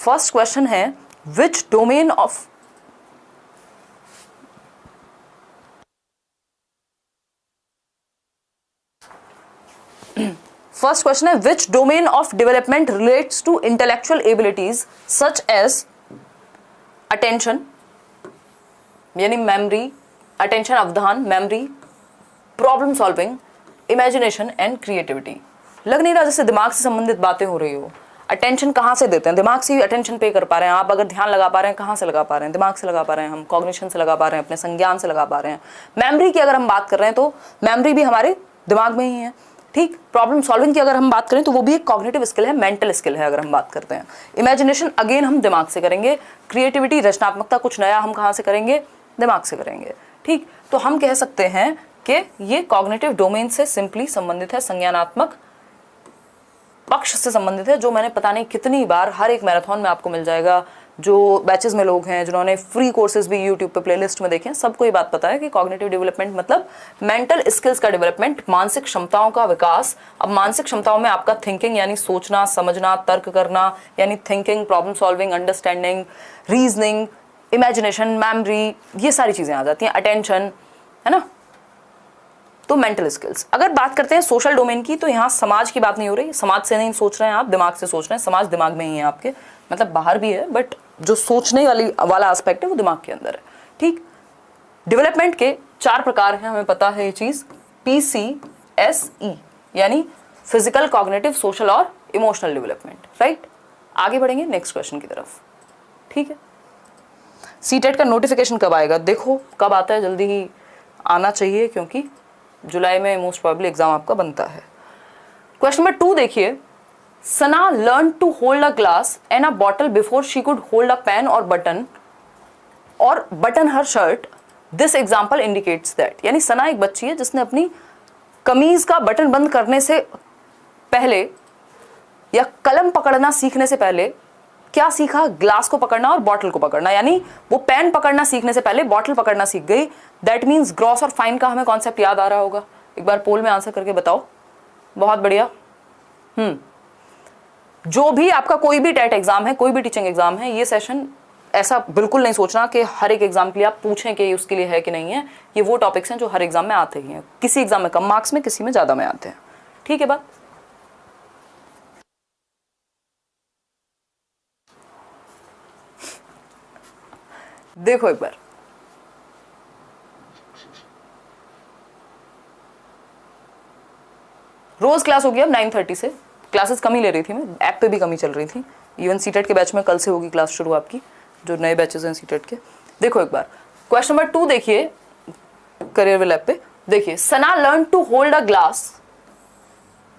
First question है which domain of first question है which domain of development relates to intellectual abilities such as attention यानी memory, attention अवधान, memory, problem solving, imagination and creativity. लग नहीं रहा जैसे दिमाग से संबंधित बातें हो रही हो। अटेंशन कहाँ से देते हैं? दिमाग से ही अटेंशन पे कर पा रहे हैं आप। अगर ध्यान लगा पा रहे हैं कहाँ से लगा पा रहे हैं? दिमाग से लगा पा रहे हैं हम, कॉग्निशन से लगा पा रहे हैं, अपने संज्ञान से लगा पा रहे हैं। मेमोरी की अगर हम बात कर रहे हैं तो मेमोरी भी हमारे दिमाग में ही है, ठीक। प्रॉब्लम सॉल्विंग की अगर हम बात करें तो वो भी एक कॉग्निटिव स्किल है, मेंटल स्किल है अगर हम बात करते हैं। इमेजिनेशन अगेन हम दिमाग से करेंगे। क्रिएटिविटी, रचनात्मकता, कुछ नया हम कहाँ से करेंगे? दिमाग से करेंगे, ठीक। तो हम कह सकते हैं कि ये कॉग्निटिव डोमेन से सिंपली संबंधित है, संज्ञानात्मक पक्ष से संबंधित है, जो मैंने पता नहीं कितनी बार हर एक मैराथन में आपको मिल जाएगा। जो बैचेस में लोग हैं जिन्होंने फ्री कोर्सेज भी यूट्यूब पे प्लेलिस्ट में देखे हैं, सबको ये बात पता है कि कॉग्निटिव डेवलपमेंट मतलब मेंटल स्किल्स का डेवलपमेंट, मानसिक क्षमताओं का विकास। अब मानसिक क्षमताओं में आपका थिंकिंग यानी सोचना, समझना, तर्क करना यानी thinking, problem solving, understanding, reasoning, imagination, memory, ये सारी चीजें आ जाती हैं, अटेंशन, है ना। तो मेंटल स्किल्स। अगर बात करते हैं सोशल डोमेन की तो यहाँ समाज की बात नहीं हो रही। समाज से नहीं सोच रहे हैं आप, दिमाग से सोच रहे हैं। समाज दिमाग में ही है आपके, मतलब बाहर भी है, बट जो सोचने वाला एस्पेक्ट है वो दिमाग के अंदर है, ठीक। डेवलपमेंट के 4 प्रकार हैं, हमें पता है ये चीज। PCSE यानी फिजिकल, कॉग्निटिव, सोशल और इमोशनल डेवलपमेंट, राइट। आगे बढ़ेंगे नेक्स्ट क्वेश्चन की तरफ, ठीक है। सीटेट का नोटिफिकेशन कब आएगा? देखो कब आता है, जल्दी ही आना चाहिए क्योंकि जुलाई में मोस्ट प्रोबेबली एग्जाम आपका बनता है। क्वेश्चन नंबर 2 देखिए, Sana learn to hold a glass and a bottle before she could hold a pen और button her shirt. This example indicates that. यानी सना एक बच्ची है जिसने अपनी कमीज का बटन बंद करने से पहले या कलम पकड़ना सीखने से पहले क्या सीखा? ग्लास को पकड़ना और बॉटल को पकड़ना। यानी वो पेन पकड़ना सीखने से पहले बॉटल पकड़ना सीख गई। दैट मीन्स ग्रॉस और फाइन का हमें कॉन्सेप्ट याद आ रहा होगा। एक बार पोल में आंसर करके बताओ। बहुत बढ़िया। जो भी आपका कोई भी टेट एग्जाम है, कोई भी टीचिंग एग्जाम है, ये सेशन ऐसा बिल्कुल नहीं सोचना कि हर एक एग्जाम के लिए आप पूछें कि उसके लिए है कि नहीं है। ये वो टॉपिक्स हैं जो हर एग्जाम में आते ही हैं। किसी एग्जाम में कम मार्क्स में, किसी में ज्यादा में आते हैं, ठीक है बात। देखो एक बार, रोज क्लास होगी अब 9:30 से। क्लासेस कम ही ले रही थी मैं, ऐप पे भी कमी चल रही थी। इवन सीटेट के बैच में कल से होगी क्लास शुरू आपकी, जो नए बैचेस हैं सीटेट के। देखो एक बार क्वेश्चन नंबर 2 देखिए, करियर विल ऐप पे देखिए। Sana learn to hold a glass.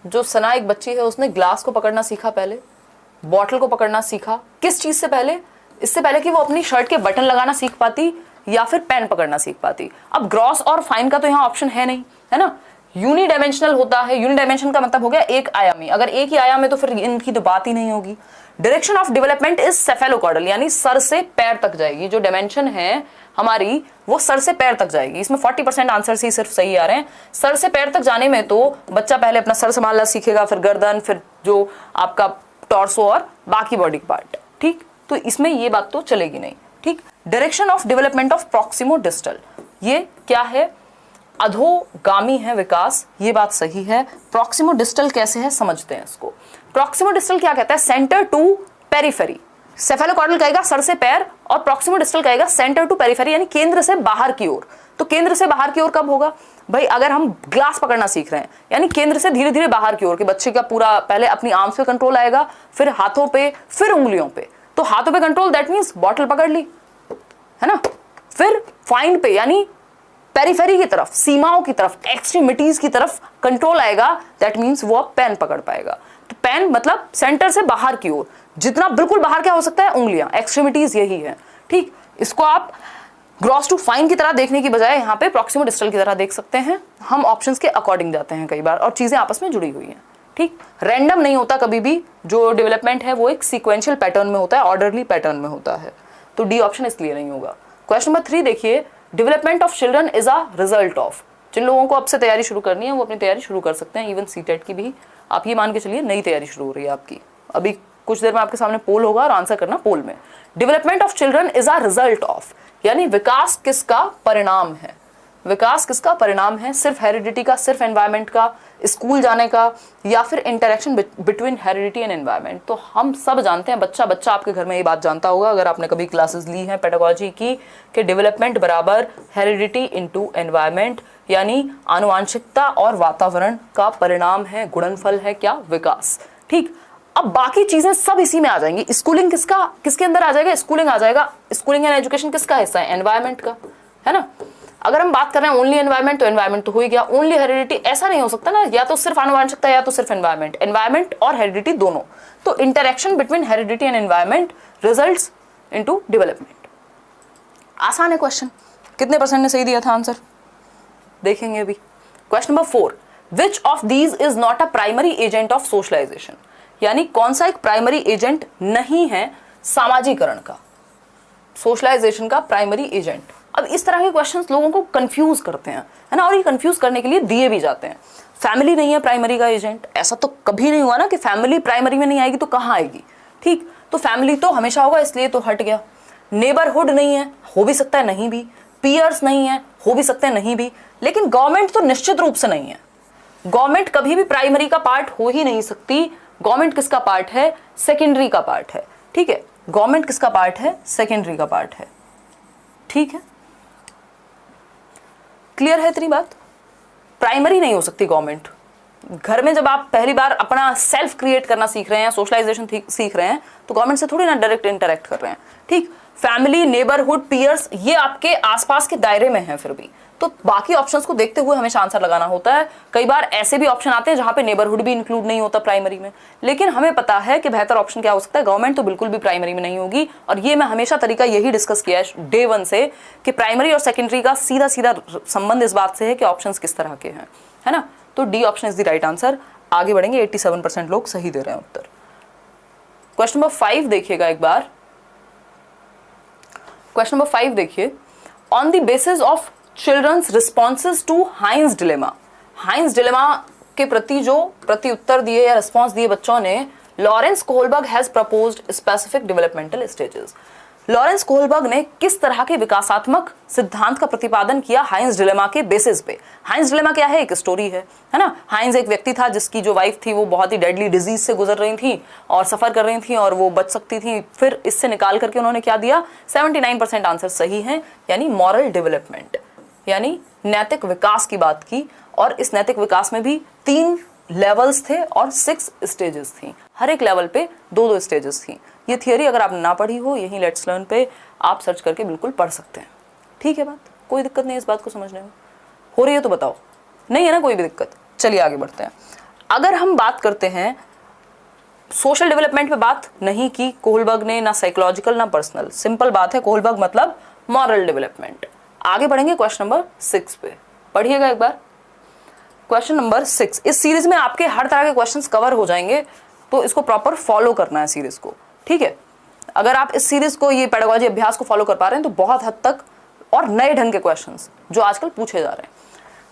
जो सना एक बच्ची है उसने ग्लास को पकड़ना सीखा, पहले बॉटल को पकड़ना सीखा। किस चीज से पहले? इससे पहले कि वो अपनी शर्ट के बटन लगाना सीख पाती या फिर पेन पकड़ना सीख पाती। अब ग्रॉस और फाइन का तो यहाँ ऑप्शन है नहीं, है ना। यूनिडायमेंशनल होता है। यूनिडायमेंशन का मतलब हो गया एक आयामी। अगर एक ही आयाम है तो फिर इनकी तो बात ही नहीं होगी। डायरेक्शन ऑफ डेवलपमेंट इज सेफेलोकॉर्डल, यानी सर से पैर तक जाएगी। जो डायमेंशन है हमारी वो सर से पैर तक जाएगी। इसमें 40% आंसर ही सिर्फ सही आ रहे हैं। सर से पैर तक जाने में तो बच्चा पहले अपना सर संभालना सीखेगा, फिर गर्दन, फिर जो आपका टॉर्सो और बाकी बॉडी पार्ट, ठीक। तो इसमें ये बात तो चलेगी नहीं, ठीक। Direction of development of proximo distal, ये क्या है? अधोगामी है विकास, ये बात सही है। प्रॉक्सिमो डिस्टल कैसे है समझते हैं इसको। प्रॉक्सिमो डिस्टल क्या कहता है? Centre to periphery. सेफेलोकॉर्डल कहेगा सर से पैर और प्रॉक्सिमो डिस्टल कहेगा सेंटर टू पेरिफेरी, यानी केंद्र से बाहर की ओर। तो केंद्र से बाहर की ओर कब होगा भाई? अगर हम ग्लास पकड़ना सीख रहे हैं, यानी केंद्र से धीरे धीरे बाहर की ओर के बच्चे का पूरा पहले अपनी आर्म्स पे कंट्रोल आएगा, फिर हाथों पे, फिर उंगलियों पे। तो हाथों पे कंट्रोल, दैट मीन्स बॉटल पकड़ ली, है ना। फिर फाइन पे यानी पेरिफेरी की तरफ, सीमाओं की तरफ, एक्सट्रीमिटीज की तरफ कंट्रोल आएगा, दैट मीन्स वो अब पेन पकड़ पाएगा। तो पेन मतलब सेंटर से बाहर की ओर, जितना बिल्कुल बाहर क्या हो सकता है? उंगलियां, एक्सट्रीमिटीज यही है, ठीक। इसको आप ग्रॉस टू फाइन की तरह देखने की बजाय यहाँ पे प्रॉक्सिमो डिस्टल की तरह देख सकते हैं। हम ऑप्शंस के अकॉर्डिंग जाते हैं कई बार और चीजें आपस में जुड़ी हुई हैं, ठीक। रैंडम नहीं होता कभी भी। जो डेवलपमेंट है वो एक सीक्वेंशियल पैटर्न में होता है, ऑर्डरली पैटर्न में होता है। तो डी ऑप्शन इसलिए नहीं होगा। क्वेश्चन नंबर 3 देखिए, development of children is a result of. जिन लोगों को अब से तैयारी शुरू करनी है वो अपनी तैयारी शुरू कर सकते हैं। इवन सीटेट की भी आप ये मान के चलिए नई तैयारी शुरू हो रही है आपकी, अभी कुछ देर में आपके सामने पोल होगा और आंसर करना पोल में। Development of children is a result of, यानी विकास किसका परिणाम है, विकास किसका परिणाम है, सिर्फ हेरिडिटी का, सिर्फ एनवायरमेंट का, स्कूल जाने का, या फिर interaction between heredity and environment. तो हम सब जानते हैं, बच्चा बच्चा आपके घर में ये बात जानता होगा अगर आपने कभी क्लासेस ली हैं पेडागोजी की, कि डेवलपमेंट बराबर हेरिडिटी इनटू एनवायरमेंट, यानी आनुवांशिकता और वातावरण का परिणाम है, गुणनफल है क्या, विकास। ठीक, अब बाकी चीजें सब इसी में आ जाएंगी। स्कूलिंग किसका, किसके अंदर आ जाएगा, स्कूलिंग आ जाएगा। स्कूलिंग एंड एजुकेशन किसका हिस्सा है, एनवायरमेंट का, है ना। अगर हम बात कर रहे हैं ओनली एनवायरमेंट, तो एनवायरमेंट तो हो ही गया। ओनली हेरिडिटी ऐसा नहीं हो सकता ना, या तो सिर्फ आनुवांशिकता या तो सिर्फ एनवायरमेंट, एनवायरमेंट और हेरिडिटी दोनों। तो interaction between heredity and environment results into development. आसान है क्वेश्चन, कितने परसेंट ने सही दिया था आंसर देखेंगे अभी। Question number 4, which of these is not a primary agent of socialization, यानी कौन सा एक प्राइमरी एजेंट नहीं है सामाजिकरण का, सोशलाइजेशन का प्राइमरी एजेंट। अब इस तरह के क्वेश्चंस लोगों को कंफ्यूज करते हैं, है ना, और ये कंफ्यूज करने के लिए दिए भी जाते हैं। फैमिली नहीं है प्राइमरी का एजेंट, ऐसा तो कभी नहीं हुआ ना कि फैमिली प्राइमरी में नहीं आएगी तो कहाँ आएगी। ठीक, तो फैमिली तो हमेशा होगा, इसलिए तो हट गया। नेबरहुड नहीं है, हो भी सकता है नहीं भी। पीयर्स नहीं है, हो भी सकते हैं नहीं भी। लेकिन गवर्नमेंट तो निश्चित रूप से नहीं है। गवर्नमेंट कभी भी प्राइमरी का पार्ट हो ही नहीं सकती। गवर्नमेंट किसका पार्ट है, सेकेंडरी का पार्ट है। ठीक है, गवर्नमेंट किसका पार्ट है, सेकेंडरी का पार्ट है। ठीक है, क्लियर है इतनी बात। प्राइमरी नहीं हो सकती गवर्नमेंट। घर में जब आप पहली बार अपना सेल्फ क्रिएट करना सीख रहे हैं, सोशलाइजेशन सीख रहे हैं, तो गवर्नमेंट से थोड़ी ना डायरेक्ट इंटरेक्ट कर रहे हैं। ठीक, फैमिली, नेबरहुड, पीयर्स, ये आपके आसपास के दायरे में है। फिर भी तो बाकी ऑप्शंस को देखते हुए हमेशा आंसर लगाना होता है। कई बार ऐसे भी ऑप्शन आते हैं जहां पे नेबरहुड भी इंक्लूड नहीं होता प्राइमरी में, लेकिन हमें पता है कि बेहतर ऑप्शन क्या हो सकता है। गवर्नमेंट तो बिल्कुल भी प्राइमरी में नहीं होगी, और ये मैं हमेशा तरीका यही डिस्कस किया है डे 1 से कि प्राइमरी और सेकेंडरी का सीधा सीधा संबंध इस बात से है कि ऑप्शंस किस तरह के हैं, है ना। तो D option is the right answer. आगे बढ़ेंगे, 87% लोग सही दे रहे हैं उत्तर। क्वेश्चन नंबर 5 देखिएगा एक बार। क्वेश्चन नंबर 5 देखिए, on the basis of children's responses to Heinz dilemma, Heinz dilemma के प्रति जो प्रति उत्तर दिए या रिस्पॉन्स दिए बच्चों ने, Lawrence Kohlberg has proposed specific developmental stages. Lawrence Kohlberg ने किस तरह के विकासात्मक सिद्धांत का प्रतिपादन किया हाइंस डिलेमा के बेसिस पे। हाइंस डिलेमा क्या है, एक स्टोरी है ना। हाइंस एक व्यक्ति था जिसकी जो वाइफ थी वो बहुत ही डेडली डिजीज से गुजर रही थी और सफर कर रही थी, और वो बच सकती थी। फिर इससे निकाल करके उन्होंने क्या दिया, 79% आंसर सही है, यानी मॉरल डेवलपमेंट, यानी नैतिक विकास की बात की। और इस नैतिक विकास में भी 3 लेवल्स थे और 6 स्टेजेस थी। हर एक लेवल पे 2-2 स्टेजेस थी। ये थियरी अगर आप ना पढ़ी हो, यही लेट्स लर्न पे आप सर्च करके बिल्कुल पढ़ सकते हैं। ठीक है बात, कोई दिक्कत नहीं इस बात को समझने में। हो रही है तो बताओ, नहीं है ना कोई भी दिक्कत। चलिए आगे बढ़ते हैं। अगर हम बात करते हैं सोशल डेवलपमेंट पे, बात नहीं की कोहलबर्ग ने, ना साइकोलॉजिकल ना पर्सनल। सिंपल बात है, कोहलबर्ग मतलब मॉरल डेवलपमेंट। आगे बढ़ेंगे क्वेश्चन नंबर 6 पे, पढ़िएगा एक बार। क्वेश्चन नंबर 6, इस सीरीज में आपके हर तरह के क्वेश्चंस कवर हो जाएंगे, तो इसको प्रॉपर फॉलो करना है सीरीज को। ठीक है, अगर आप इस सीरीज को, ये पेडागोजी अभ्यास को फॉलो कर पा रहे हैं, तो बहुत हद तक और नए ढंग के क्वेश्चंस जो आजकल पूछे जा रहे हैं।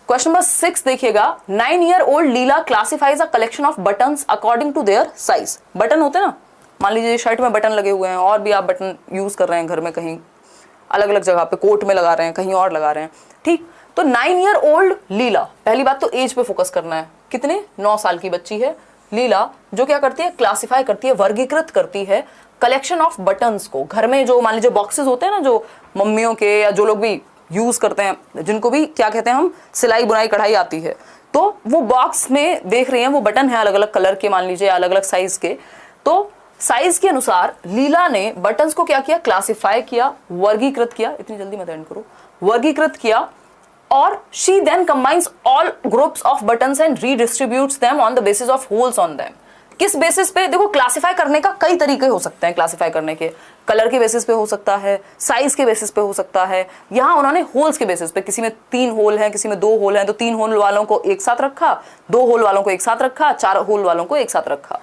क्वेश्चन नंबर 6 देखिएगा, 9-year-old Leela classifies a collection of buttons according to their size. Button होते हैं ना, मान लीजिए शर्ट में बटन लगे हुए हैं, और भी आप बटन यूज कर रहे हैं घर में, कहीं अलग अलग जगह पे, कोट में लगा रहे हैं, कहीं और लगा रहे हैं। ठीक, तो 9-year-old लीला, पहली बात तो एज पे फोकस करना है। कितने, 9 साल की बच्ची है लीला, जो क्या करती है, क्लासिफाई करती है, वर्गीकृत करती है कलेक्शन ऑफ बटन्स को। घर में जो मान लीजिए बॉक्सेस होते हैं ना, जो मम्मियों के या जो लोग भी यूज करते हैं, जिनको भी क्या कहते हैं हम, सिलाई बुनाई कढ़ाई आती है, तो वो बॉक्स में देख रही हैं, वो बटन है अलग अलग कलर के, मान लीजिए अलग अलग साइज के। तो साइज के अनुसार लीला ने बटन्स को क्या किया, क्लासिफाई किया, वर्गीकृत किया। इतनी जल्दी मत एंड करो, वर्गीकृत किया। और she then combines all groups of buttons and redistributes them on the basis of holes on them। किस बेसिस पे, देखो क्लासिफाई करने का कई तरीके हो सकते हैं। क्लासिफाई करने के कलर के बेसिस पे हो सकता है, साइज के बेसिस पे हो सकता है। यहाँ उन्होंने होल्स के बेसिस पे, किसी में 3 होल हैं, किसी में 2 होल हैं, तो 3 होल वालों को एक साथ रखा, 2 होल वालों को एक साथ रखा, 4 होल वालों को एक साथ रखा।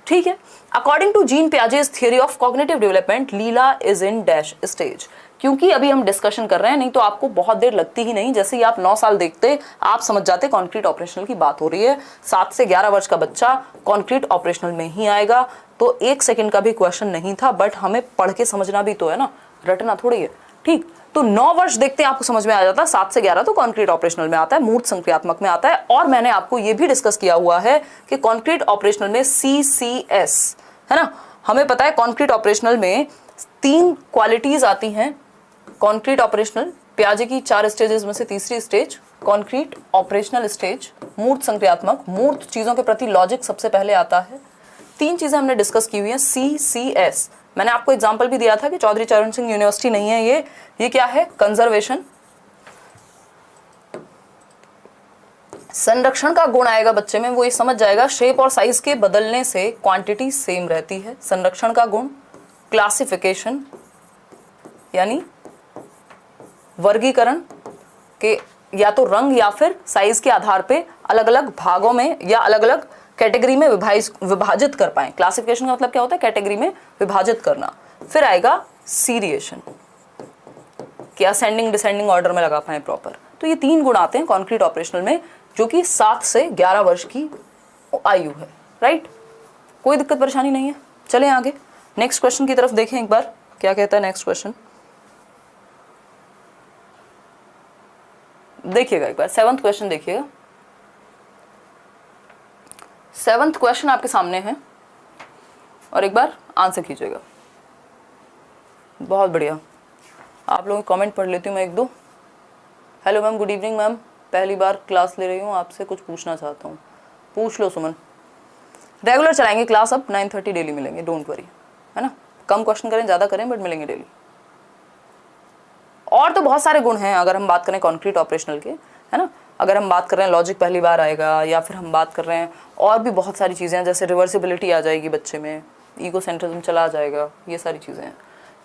ठीक है, according to Jean Piaget's theory of cognitive development, Leela is in dash stage. क्योंकि अभी हम डिस्कशन कर रहे हैं, नहीं तो आपको बहुत देर लगती ही नहीं। जैसे ही आप 9 साल देखते, आप समझ जाते कॉन्क्रीट ऑपरेशनल की बात हो रही है। 7 से 11 वर्ष का बच्चा कॉन्क्रीट ऑपरेशनल में ही आएगा। तो 1 सेकंड का भी क्वेश्चन नहीं था, बट हमें पढ़ के समझना भी तो है ना, रटना थोड़ी है। ठीक, तो 9 वर्ष देखते हैं आपको समझ में आ जाता है। 7 से 11 तो कॉन्क्रीट ऑपरेशनल में आता है, मूर्त संक्रियात्मक में आता है। और मैंने आपको ये भी डिस्कस किया हुआ है कि कॉन्क्रीट ऑपरेशनल में CCS है ना, हमें पता है कॉन्क्रीट ऑपरेशनल में 3 क्वालिटीज आती हैं। कॉन्क्रीट ऑपरेशनल पियाजे की 4 स्टेजेस में से तीसरी स्टेज कॉन्क्रीट ऑपरेशनल स्टेज, मूर्त संक्रियात्मक, मूर्त चीजों के प्रति लॉजिक सबसे पहले आता है। 3 चीजें हमने डिस्कस की हुई हैं। CCS मैंने आपको एग्जांपल भी दिया था कि चौधरी चरण सिंह यूनिवर्सिटी नहीं है ये क्या है, कंजर्वेशन। संरक्षण का गुण आएगा बच्चे में, वो ये समझ जाएगा शेप और साइज के बदलने से क्वांटिटी सेम रहती है। संरक्षण का गुण। क्लासिफिकेशन यानी वर्गीकरण के या तो रंग या फिर साइज के आधार पे अलग अलग भागों में या अलग अलग कैटेगरी में विभाजित कर पाए। क्लासिफिकेशन का मतलब क्या होता है, कैटेगरी में विभाजित करना। फिर आएगा सीरिएशन, कि असेंडिंग डिसेंडिंग ऑर्डर में लगा पाए प्रॉपर। तो ये 3 गुण आते हैं कॉन्क्रीट ऑपरेशनल में, जो कि 7 से 11 वर्ष की आयु है। राइट, कोई दिक्कत परेशानी नहीं है। चलें आगे नेक्स्ट क्वेश्चन की तरफ देखें एक बार, क्या कहता है नेक्स्ट क्वेश्चन। देखिएगा एक बार 7th क्वेश्चन देखिएगा। 7th क्वेश्चन आपके सामने है और एक बार आंसर कीजिएगा। बहुत बढ़िया, आप लोगों के कमेंट पढ़ लेती हूँ मैं 1-2। Hello ma'am, good evening ma'am, पहली बार क्लास ले रही हूँ, आपसे कुछ पूछना चाहता हूँ। पूछ लो सुमन। रेगुलर चलाएंगे क्लास, अब 9:30 डेली मिलेंगे, डोंट वरी, है ना। कम क्वेश्चन करें ज़्यादा करें, बट मिलेंगे डेली। और तो बहुत सारे गुण हैं अगर हम बात करें कॉन्क्रीट ऑपरेशनल के, है ना। अगर हम बात कर रहे हैं लॉजिक पहली बार आएगा, या फिर हम बात कर रहे हैं और भी बहुत सारी चीज़ें हैं, जैसे रिवर्सिबिलिटी आ जाएगी बच्चे में, ईगो सेंट्रिज्म चला जाएगा, ये सारी चीज़ें हैं।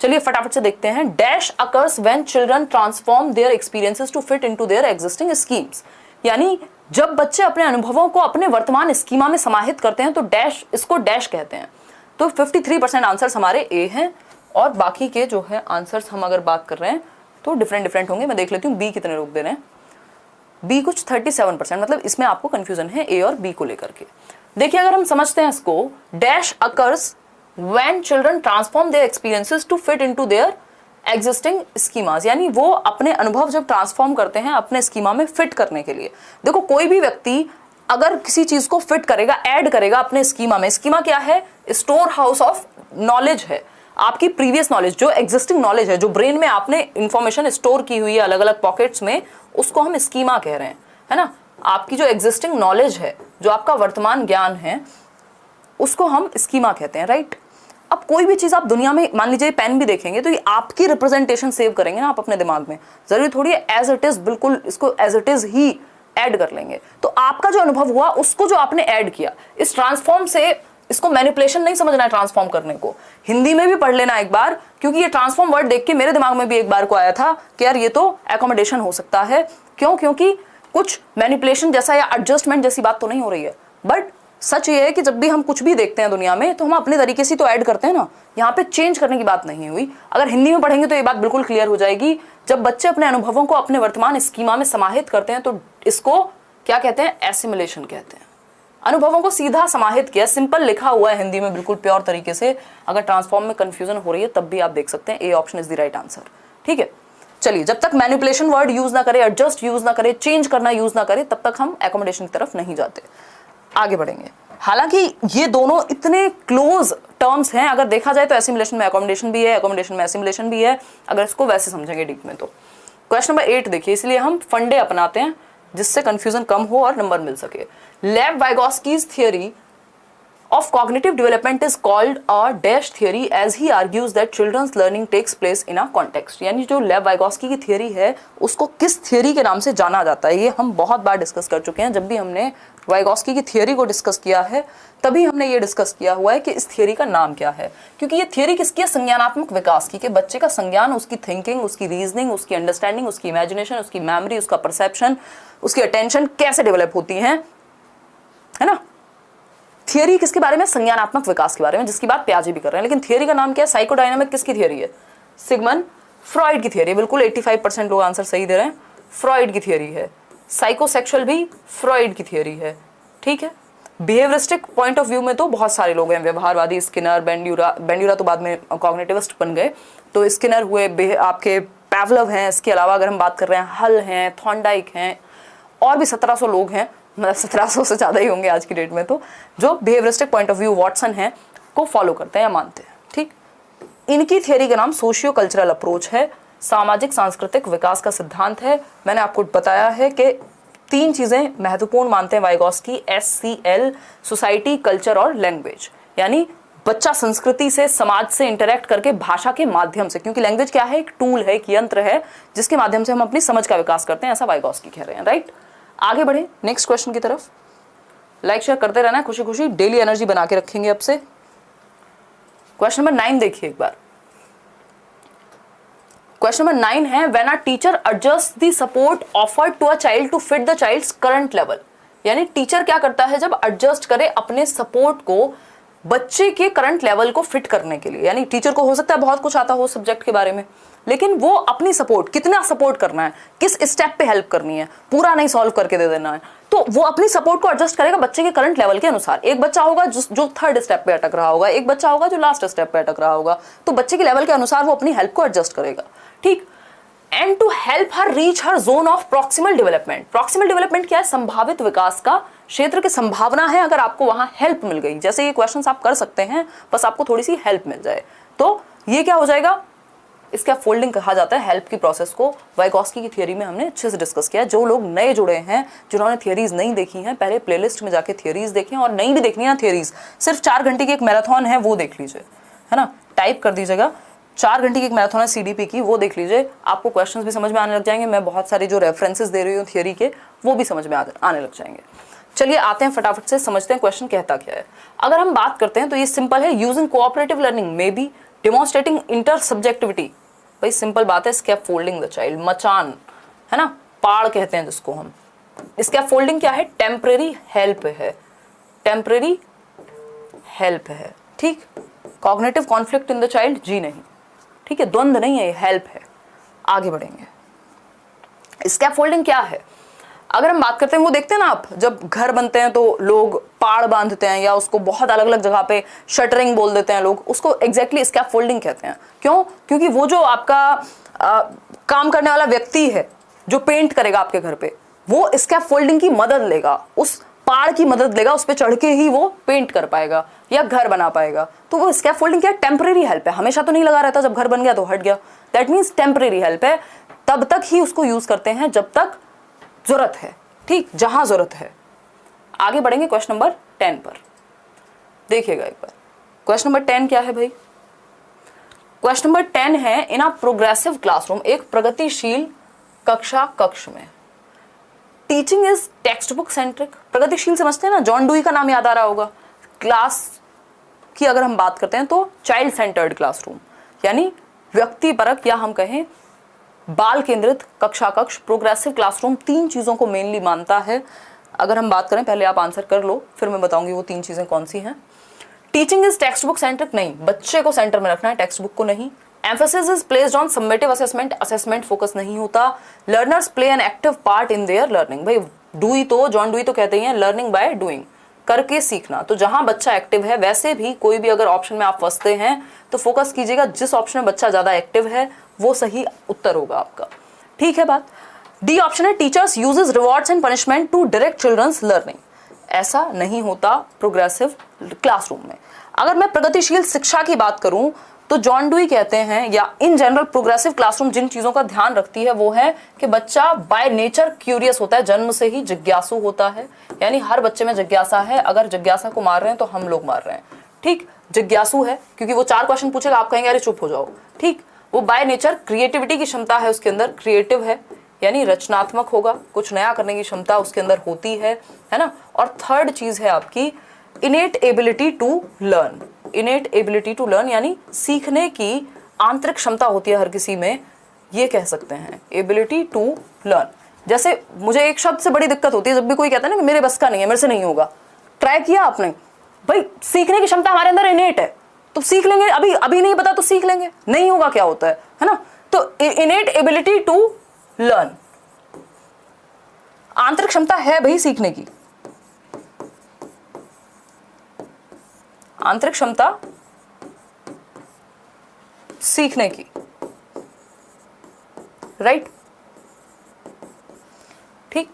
चलिए फटाफट से देखते हैं। Dash occurs when children transform their experiences to fit into their existing schemes, यानी जब बच्चे अपने अनुभवों को अपने वर्तमान स्कीमा में समाहित करते हैं तो डैश, इसको डैश कहते हैं। तो 53% आंसर्स हमारे ए हैं, और बाकी के जो है आंसर्स हम अगर बात कर रहे हैं तो डिफरेंट होंगे। मैं देख लेती हूँ बी कितने लोग दे रहे हैं। बी कुछ 37%, मतलब इसमें आपको कंफ्यूजन है ए और बी को लेकर के। देखिए अगर हम समझते हैं इसको, dash occurs when children transform their experiences to fit into their existing schemas, यानी वो अपने अनुभव जब ट्रांसफॉर्म करते हैं अपने स्कीमा में फिट करने के लिए। देखो कोई भी व्यक्ति अगर किसी चीज को फिट करेगा, ऐड करेगा अपने स्कीमा में, स्कीमा क्या है, स्टोर हाउस ऑफ नॉलेज है। आपकी प्रीवियस नॉलेज, जो एग्जिस्टिंग नॉलेज है, जो ब्रेन में आपने इंफॉर्मेशन स्टोर की हुई है अलग अलग पॉकेट्स में, उसको हम स्कीमा कह रहे हैं, है ना। आपकी जो एग्जिस्टिंग नॉलेज है, जो आपका वर्तमान ज्ञान है, उसको हम स्कीमा कहते हैं। राइट, अब कोई भी चीज आप दुनिया में, मान लीजिए पेन भी देखेंगे तो ये आपकी रिप्रेजेंटेशन सेव करेंगे ना आप अपने दिमाग में, जरूरी थोड़ी है एज इट इज, बिल्कुल इसको एज इट इज ही ऐड कर लेंगे। तो आपका जो अनुभव हुआ उसको जो आपने ऐड किया, इस ट्रांसफॉर्म से, इसको मैनिपुलेशन नहीं समझना है ट्रांसफॉर्म करने को, हिंदी में भी पढ़ लेना एक बार, क्योंकि ये ट्रांसफॉर्म वर्ड देख के मेरे दिमाग में भी एक बार को आया था कि यार ये तो एकोमोडेशन हो सकता है। क्यों? क्योंकि कुछ मैनिपुलेशन जैसा या एडजस्टमेंट जैसी बात तो नहीं हो रही है, बट सच ये है कि जब भी हम कुछ भी देखते हैं दुनिया में तो हम अपने तरीके से तो ऐड करते हैं ना, यहाँ पे चेंज करने की बात नहीं हुई। अगर हिंदी में पढ़ेंगे तो ये बात बिल्कुल क्लियर हो जाएगी। जब बच्चे अपने अनुभवों को अपने वर्तमान स्कीमा में समाहित करते हैं तो इसको क्या कहते हैं, एसिमिलेशन कहते हैं। अनुभवों को सीधा समाहित किया, सिंपल लिखा हुआ है हिंदी में बिल्कुल प्योर तरीके से। अगर ट्रांसफॉर्म में कंफ्यूजन हो रही है तब भी आप देख सकते हैं, ए option is the right answer. ठीक है, चलिए जब तक मैनिपुलेशन वर्ड यूज ना करे, एडजस्ट यूज ना करे, चेंज करना यूज ना करे, तब तक हम एकोमोडेशन की तरफ नहीं जाते, आगे बढ़ेंगे। हालांकि ये दोनों इतने क्लोज टर्म्स हैं, अगर देखा जाए तो एसिमिलेशन में एकोमोडेशन भी है, एकोमोडेशन में एसिमिलेशन भी है, अगर इसको वैसे समझेंगे डीप में तो। क्वेश्चन नंबर 8 देखिए, इसलिए हम फंडे अपनाते हैं जिससे कंफ्यूजन कम हो और नंबर मिल सके। लेव वाइगोस्कीज theory of cognitive development is called a dash theory as he argues that children's learning takes place in a context। यानी जो लेव वाइगोस्की की थियरी है उसको किस थियरी के नाम से जाना जाता है, ये हम बहुत बार डिस्कस कर चुके हैं। जब भी हमने वाइगोस्की की थियरी को डिस्कस किया है तभी हमने ये डिस्कस किया हुआ है कि इस थियरी का नाम क्या है, क्योंकि ये थियरी किसकी है, संज्ञानात्मक विकास की, कि बच्चे का संज्ञान, उसकी थिंकिंग, उसकी रीजनिंग, उसकी अंडरस्टैंडिंग, उसकी इमेजिनेशन, उसकी मेमोरी, उसका परसेप्शन, उसकी अटेंशन कैसे डेवलप होती है ना। थियरी किसके बारे में, संज्ञानात्मक विकास के बारे में, जिसकी बात पियाजे भी कर रहे हैं। लेकिन थियरी का नाम क्या है, साइकोडायनामिक किसकी थियरी है, सिगमंड फ्रॉइड की थियरी। बिल्कुल 85% लोग आंसर सही दे रहे हैं, फ्रॉइड की थियरी है। साइकोसेक्सुअल भी फ्रॉइड की थियरी है। ठीक है, बिहेवियरिस्टिक पॉइंट ऑफ व्यू में तो बहुत सारे लोग हैं, व्यवहारवादी स्किनर, बेंड्यूरा तो बाद में कॉग्निटिविस्ट बन गए, तो स्किनर हुए, आपके पैवलव हैं, इसके अलावा अगर हम बात कर रहे हैं हल हैं, थॉर्नडाइक हैं, और भी 1700 लोग हैं, मतलब 1700 से ज़्यादा ही होंगे आज की डेट में, तो जो behaviouristic point of view Watson है को फॉलो करते हैं या मानते हैं। ठीक, इनकी थियोरी का नाम सोशियो कल्चरल अप्रोच है, सामाजिक सांस्कृतिक विकास का सिद्धांत है। मैंने आपको बताया है कि 3 चीजें महत्वपूर्ण मानते हैं वाइगॉस्की, SCL, सोसाइटी, कल्चर और लैंग्वेज, यानी बच्चा संस्कृति से, समाज से इंटरेक्ट करके भाषा के माध्यम से, क्योंकि लैंग्वेज क्या है, एक टूल है, एक यंत्र है जिसके माध्यम से हम अपनी समझ का विकास करते हैं, ऐसा वाइगॉस्की कह रहे हैं। राइट, आगे बढ़े नेक्स्ट क्वेश्चन की तरफ। लाइक शेयर करते रहना है, खुशी खुशी डेली एनर्जी बना के रखेंगे अब से। क्वेश्चन नंबर 9 देखिए एक बार। क्वेश्चन नंबर 9 है, when a teacher adjust the support offered to a child to fit the child's current level, यानी टीचर क्या करता है जब एडजस्ट करे अपने सपोर्ट को बच्चे के करंट लेवल को फिट करने के लिए, यानी टीचर को हो सकता है बहुत कुछ आता हो सब्जेक्ट के बारे में, लेकिन वो अपनी सपोर्ट, कितना सपोर्ट करना है, किस स्टेप पे हेल्प करनी है, पूरा नहीं सॉल्व करके दे देना है, तो वो अपनी सपोर्ट को एडजस्ट करेगा बच्चे के करंट लेवल के अनुसार। एक बच्चा होगा जो 3rd स्टेप पे अटक रहा होगा, एक बच्चा होगा जो लास्ट स्टेप पे अटक रहा होगा, तो बच्चे के लेवल के अनुसार वो अपनी हेल्प को एडजस्ट करेगा। ठीक, and to help her reach her zone of proximal development. Proximal development क्या है, संभावित विकास का क्षेत्र की संभावना है, अगर आपको वहां हेल्प मिल गई, जैसे ये क्वेश्चंस आप कर सकते हैं, बस आपको थोड़ी सी हेल्प मिल जाए, तो ये क्या हो जाएगा, इसका फोल्डिंग कहा जाता है हेल्प की प्रोसेस को। वाइगॉस्की की थियरी में हमने अच्छे से डिस्कस किया। जो लोग नए जुड़े हैं, जिन्होंने थियरीज नहीं देखी हैं, पहले प्लेलिस्ट में जाके थियरीज देखें, और नहीं भी देखनी है ना थियरीज, सिर्फ 4 घंटे की एक मैराथन है वो देख लीजिए, है ना, टाइप कर दीजिएगा, 4 घंटे की एक मैराथन है CDP की, वो देख लीजिए, आपको क्वेश्चंस भी समझ में आने लग जाएंगे। मैं बहुत सारे जो रेफरेंसेस दे रही हूँ थियरी के, वो भी समझ में आने लग जाएंगे। चलिए आते हैं फटाफट से, समझते हैं क्वेश्चन कहता क्या है। अगर हम बात करते हैं तो ये सिंपल है, यूजिंग कोऑपरेटिव लर्निंग में बी डेमोन्स्ट्रेटिंग इंटर सब्जेक्टिविटी। भाई सिंपल बात है, स्कैफोल्डिंग द चाइल्ड, मचान, है ना, पाड़ कहते हैं जिसको हम। स्कैफोल्डिंग क्या है, टेम्परेरी हेल्प है, टेम्परेरी हेल्प है। ठीक, cognitive conflict in the child, जी नहीं, ठीक है, द्वंद्व नहीं है, हेल्प है। आगे बढ़ेंगे। स्कैफोल्डिंग क्या है, अगर हम बात करते हैं, वो देखते हैं ना आप, जब घर बनते हैं तो लोग पाड़ बांधते हैं, या उसको बहुत अलग अलग जगह पे शटरिंग बोल देते हैं लोग, उसको एग्जैक्टली स्कैफोल्डिंग कहते हैं। क्यों, क्योंकि वो जो आपका काम करने वाला व्यक्ति है, जो पेंट करेगा आपके घर पे, वो स्कैफोल्डिंग की मदद लेगा, उस पाड़ की मदद लेगा, उस पर चढ़ के ही वो पेंट कर पाएगा या घर बना पाएगा। तो वो स्कैफोल्डिंग क्या, टेम्परेरी हेल्प है, हमेशा तो नहीं लगा रहता, जब घर बन गया तो हट गया, दैट मीन्स टेम्परेरी हेल्प है, तब तक ही उसको यूज करते हैं जब तक जरूरत है। ठीक, जहां जरूरत है। आगे बढ़ेंगे क्वेश्चन नंबर 10 पर, देखिएगा एक बार। क्वेश्चन नंबर 10 क्या है भाई, क्वेश्चन नंबर 10 है, इन अ प्रोग्रेसिव क्लासरूम, एक प्रगतिशील कक्ष में, teaching is text book centric. प्रगतिशील समझते हैं ना, जॉन डुई का नाम याद आ रहा होगा। क्लास की अगर हम बात करते हैं तो चाइल्ड सेंटर्ड क्लासरूम, यानी व्यक्तिपरक, या हम कहें बाल केंद्रित कक्ष। प्रोग्रेसिव क्लासरूम 3 चीजों को मेनली मानता है। अगर हम बात करें, पहले आप आंसर कर लो, फिर मैं बताऊंगी वो 3 चीजें कौन सी हैं। Teaching is text book centric, नहीं, बच्चे को सेंटर में रखना है, टेक्स्ट बुक को नहीं। Emphasis is placed on summative assessment, assessment focus नहीं होता। Learners play an active part in their learning, भाई जॉन डुई तो कहते हैं लर्निंग बाय डूइंग, करके सीखना। तो जहां बच्चा एक्टिव है, वैसे भी कोई भी अगर ऑप्शन में आप फंसते हैं तो फोकस कीजिएगा, जिस ऑप्शन में बच्चा ज्यादा एक्टिव है वो सही उत्तर होगा आपका। ठीक है बात। डी ऑप्शन है, teachers uses rewards and punishment to direct children's learning, ऐसा नहीं होता प्रोग्रेसिव क्लासरूम में। अगर मैं प्रगतिशील शिक्षा की बात करूं तो जॉन डुई कहते हैं, या इन जनरल प्रोग्रेसिव क्लासरूम जिन चीजों का ध्यान रखती है वो है कि बच्चा बाय नेचर क्यूरियस होता है, जन्म से ही जिज्ञासु होता है, यानी हर बच्चे में जिज्ञासा है। अगर जिज्ञासा को मार रहे हैं तो हम लोग मार रहे हैं। ठीक, जिज्ञासु है क्योंकि वो 4 क्वेश्चन पूछेगा, आप कहेंगे अरे चुप हो जाओ। ठीक, वो बाय नेचर क्रिएटिविटी की क्षमता है उसके अंदर, क्रिएटिव है, यानी रचनात्मक होगा, कुछ नया करने की क्षमता उसके अंदर होती है ना। और 3rd चीज है आपकी innate ability to learn. Innate ability to learn यानी सीखने की आंतरिक क्षमता होती है हर किसी में, ये कह सकते हैं एबिलिटी टू लर्न। जैसे मुझे एक शब्द से बड़ी दिक्कत होती है, जब भी कोई कहता है ना कि मेरे बस का नहीं है, मेरे से नहीं होगा, ट्राई किया आपने, भाई सीखने की क्षमता हमारे अंदर इनेट है, तो सीख लेंगे। अभी नहीं पता तो सीख लेंगे, नहीं होगा क्या होता है ना। तो इनेट एबिलिटी टू लर्न, आंतरिक क्षमता है भाई सीखने की। आंतरिक क्षमता सीखने की, राइट? ठीक,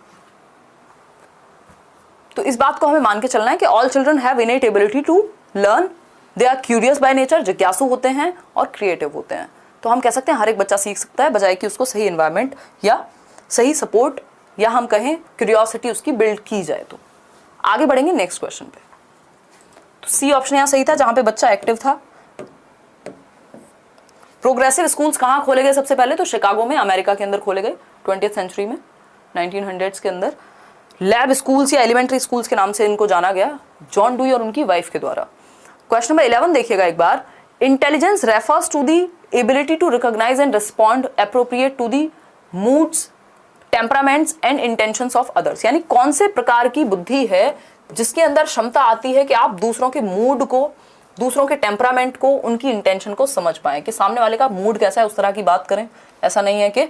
तो इस बात को हमें मान के चलना है कि all children have innate ability to learn, they are curious by nature, जिज्ञासु होते हैं और क्रिएटिव होते हैं। तो हम कह सकते हैं हर एक बच्चा सीख सकता है, बजाय कि उसको सही एनवायरनमेंट या सही सपोर्ट या हम कहें क्यूरियोसिटी उसकी बिल्ड की जाए। तो आगे बढ़ेंगे नेक्स्ट क्वेश्चन पे। तो सी ऑप्शन यहाँ सही था, जहां पे बच्चा एक्टिव था। प्रोग्रेसिव स्कूल्स कहाँ खोले गए सबसे पहले? तो शिकागो में, अमेरिका के अंदर खोले गए 20th सेंचुरी में, 1900s के अंदर। लैब स्कूल्स या एलिमेंट्री स्कूल्स के नाम से इनको जाना गया, जॉन डुई और उनकी वाइफ के द्वारा। क्वेश्चन नंबर 11 देखिएगा एक बार। Intelligence refers to the ability to recognise and respond appropriate to the moods, temperaments and intentions of others. यानी कौन से प्रकार की बुद्धि है जिसके अंदर क्षमता आती है कि आप दूसरों के मूड को, दूसरों के टेम्परामेंट को, उनकी इंटेंशन को समझ पाए कि सामने वाले का मूड कैसा है, उस तरह की बात करें। ऐसा नहीं है कि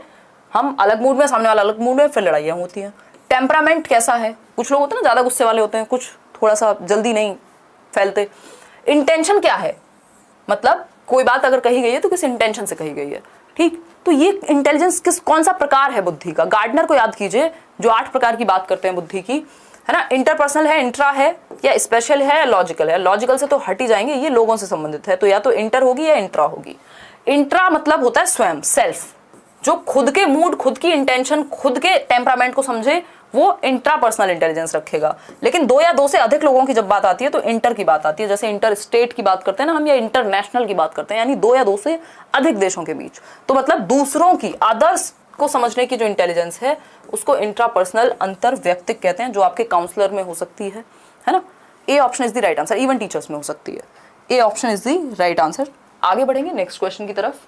हम अलग मूड में, सामने वाला अलग मूड में, फिर लड़ाइयाँ होती हैं। टेम्परामेंट कैसा है, कुछ लोग होते हैं ना ज़्यादा गुस्से वाले होते हैं, कुछ थोड़ा सा जल्दी नहीं फैलते। इंटेंशन क्या है, मतलब कोई बात अगर कही गई है तो किस इंटेंशन से कही गई है, ठीक? तो ये इंटेलिजेंस कौन सा प्रकार है बुद्धि का? गार्डनर को याद कीजिए, जो 8 प्रकार की बात करते हैं बुद्धि की, है ना? इंटरपर्सनल है, इंट्रा है, या स्पेशल है, या लॉजिकल है। लॉजिकल से तो हट ही जाएंगे, ये लोगों से संबंधित है, तो या तो इंटर होगी या इंट्रा होगी। इंट्रा मतलब होता है स्वयं, सेल्फ, जो खुद के मूड, खुद की इंटेंशन, खुद के टेम्परामेंट को समझे, वो इंट्रा पर्सनल इंटेलिजेंस रखेगा। लेकिन 2 या 2 से अधिक लोगों की जब बात आती है तो इंटर की बात आती है। जैसे इंटर स्टेट की बात करते हैं ना हम, या इंटरनेशनल की बात करते हैं, यानी 2 या 2 से अधिक देशों के बीच। तो मतलब दूसरों की, अदर्स को समझने की जो इंटेलिजेंस है उसको इंट्रा पर्सनल, अंतर व्यक्तिक कहते हैं, जो आपके काउंसलर में हो सकती है ना? ए option is the right answer. Even teachers में हो सकती है। ए option is the right answer. आगे बढ़ेंगे नेक्स्ट क्वेश्चन की तरफ।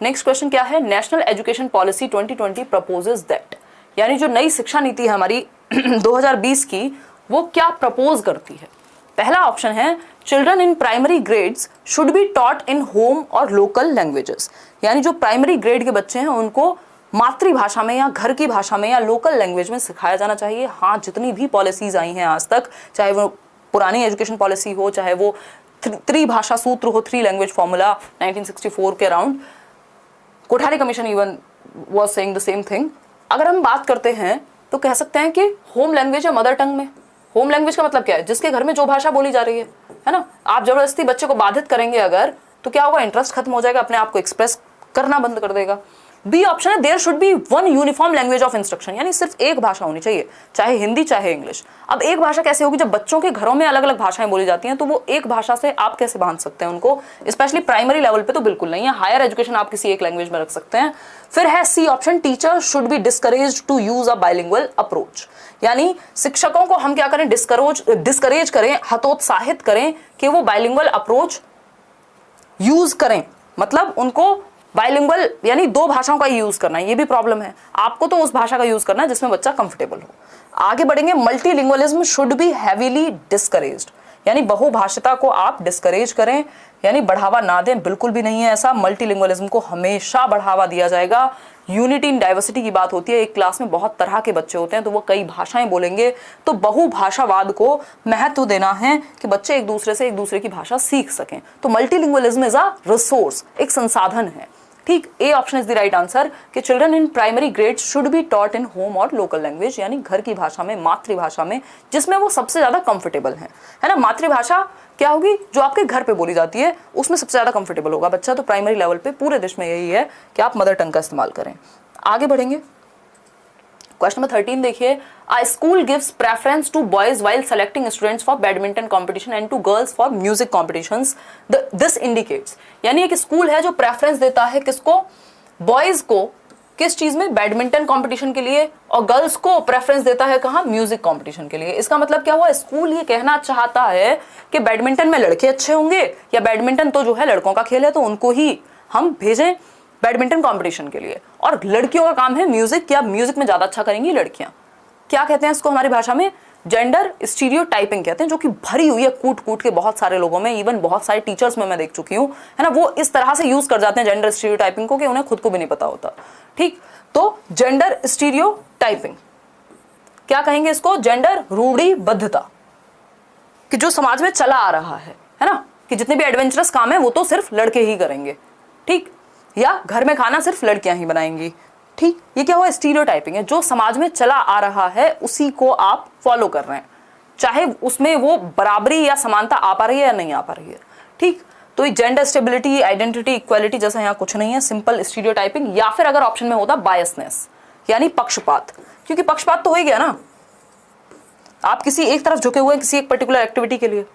नेक्स्ट क्वेश्चन क्या है? National education policy 2020 proposes that, यानी जो नई शिक्षा नीति है हमारी 2020 की, वो क्या प्रपोज करती है? पहला ऑप्शन है children in primary grades should be taught in home और लोकल लैंग्वेजेस, यानी जो प्राइमरी ग्रेड के बच्चे हैं उनको मातृभाषा में या घर की भाषा में या लोकल लैंग्वेज में सिखाया जाना चाहिए। हाँ, जितनी भी पॉलिसीज आई हैं आज तक, चाहे वो पुरानी एजुकेशन पॉलिसी हो, चाहे वो त्रिभाषा सूत्र हो, 3 लैंग्वेज फॉर्मूला 1964 के around, Kothari commission even was saying the same thing. अगर हम बात करते हैं तो कह सकते हैं कि होम लैंग्वेज या मदर टंग में। होम लैंग्वेज का मतलब क्या है? जिसके घर में जो भाषा बोली जा रही है ना? आप जबरदस्ती बच्चे को बाधित करेंगे अगर, तो क्या होगा? इंटरेस्ट खत्म हो जाएगा, अपने आप को एक्सप्रेस करना बंद कर देगा। बी ऑप्शन है there should be one uniform language of instruction, यानी सिर्फ एक भाषा होनी चाहिए, चाहे हिंदी चाहे इंग्लिश। अब एक भाषा कैसे होगी? जब बच्चों के घरों में अलग अलग भाषाएं बोली जाती हैं तो वो एक भाषा से आप कैसे बांध सकते हैं उनको? स्पेशली प्राइमरी लेवल पे तो बिल्कुल नहीं है, हायर एजुकेशन आप किसी एक लैंग्वेज में रख सकते हैं। फिर है C option, teacher should be discouraged to use a bilingual approach, यानी शिक्षकों को हम क्या करें? डिस्करेज करें, हतोत्साहित करें कि वो बाइलिंगुअल अप्रोच यूज करें। मतलब उनको बाइलिंगुअल यानी 2 भाषाओं का यूज करना है, ये भी प्रॉब्लम है। आपको तो उस भाषा का यूज करना है जिसमें बच्चा कंफर्टेबल हो। आगे बढ़ेंगे, multilingualism should be heavily discouraged, यानी बहुभाषिता को आप डिस्करेज करें, यानी बढ़ावा ना दें, बिल्कुल भी नहीं है ऐसा। मल्टीलिंगुअलिज्म को हमेशा बढ़ावा दिया जाएगा। यूनिटी इन डाइवर्सिटी की बात होती है, एक क्लास में बहुत तरह के बच्चे होते हैं तो वो कई भाषाएं बोलेंगे, तो बहुभाषावाद को महत्व देना है कि बच्चे एक दूसरे से एक दूसरे की भाषा सीख सकें। तो मल्टीलिंगुअलिज्म इज अ रिसोर्स, एक संसाधन है, ठीक? A option is the right answer कि children in primary grade should be taught in home और लोकल लैंग्वेज, यानी घर की भाषा में, मातृभाषा में, जिसमें वो सबसे ज्यादा कंफर्टेबल है ना? मातृभाषा क्या होगी? जो आपके घर पे बोली जाती है उसमें सबसे ज्यादा कंफर्टेबल होगा बच्चा। तो प्राइमरी लेवल पे पूरे देश में यही है कि आप मदर टंग का इस्तेमाल करें। आगे बढ़ेंगे, क्वेश्चन नंबर 13 देखिए। A school gives preference to boys while selecting students for badminton competition and to girls for music competitions, this indicates, यानी एक स्कूल है जो प्रेफरेंस देता है किसको? बॉयज को किस चीज में? बैडमिंटन कंपटीशन के लिए, और गर्ल्स को प्रेफरेंस देता है कहां? म्यूजिक कंपटीशन के लिए। इसका मतलब क्या हुआ? स्कूल ये कहना चाहता है कि बैडमिंटन में लड़के अच्छे होंगे, या बैडमिंटन तो जो है लड़कों का खेल है तो उनको ही हम भेजें बैडमिंटन कंपटीशन के लिए, और लड़कियों का काम है म्यूजिक, या म्यूजिक में ज्यादा अच्छा करेंगी लड़कियां। क्या कहते हैं इसको हमारी भाषा में? जेंडर स्टीरियोटाइपिंग कहते हैं, जो कि भरी हुई है कूट कूट के बहुत सारे लोगों में, इवन बहुत सारे टीचर्स में मैं देख चुकी हूँ, है ना? वो इस तरह से यूज कर जाते हैं जेंडर स्टीरियोटाइपिंग को कि उन्हें खुद को भी नहीं पता होता, ठीक? तो जेंडर स्टीरियोटाइपिंग क्या कहेंगे इसको? जेंडर रूढ़िबद्धता, कि जो समाज में चला आ रहा है ना? कि जितने भी एडवेंचरस काम है वो तो सिर्फ लड़के ही करेंगे, ठीक, या घर में खाना सिर्फ लड़कियां ही बनाएंगी, ठीक। ये क्या हुआ, स्टीरियोटाइपिंग है, जो समाज में चला आ रहा है उसी को आप फॉलो कर रहे हैं, चाहे उसमें वो बराबरी या समानता आ पा रही है या नहीं आ पा रही है, ठीक। तो ये जेंडर स्टेबिलिटी, आइडेंटिटी, इक्वालिटी जैसा यहाँ कुछ नहीं है, सिंपल स्टीरियोटाइपिंग, या फिर अगर ऑप्शन में होता बायसनेस यानी पक्षपात, क्योंकि पक्षपात तो हो ही गया ना, आप किसी एक तरफ झुके हुए हैं किसी एक पर्टिकुलर एक्टिविटी के लिए,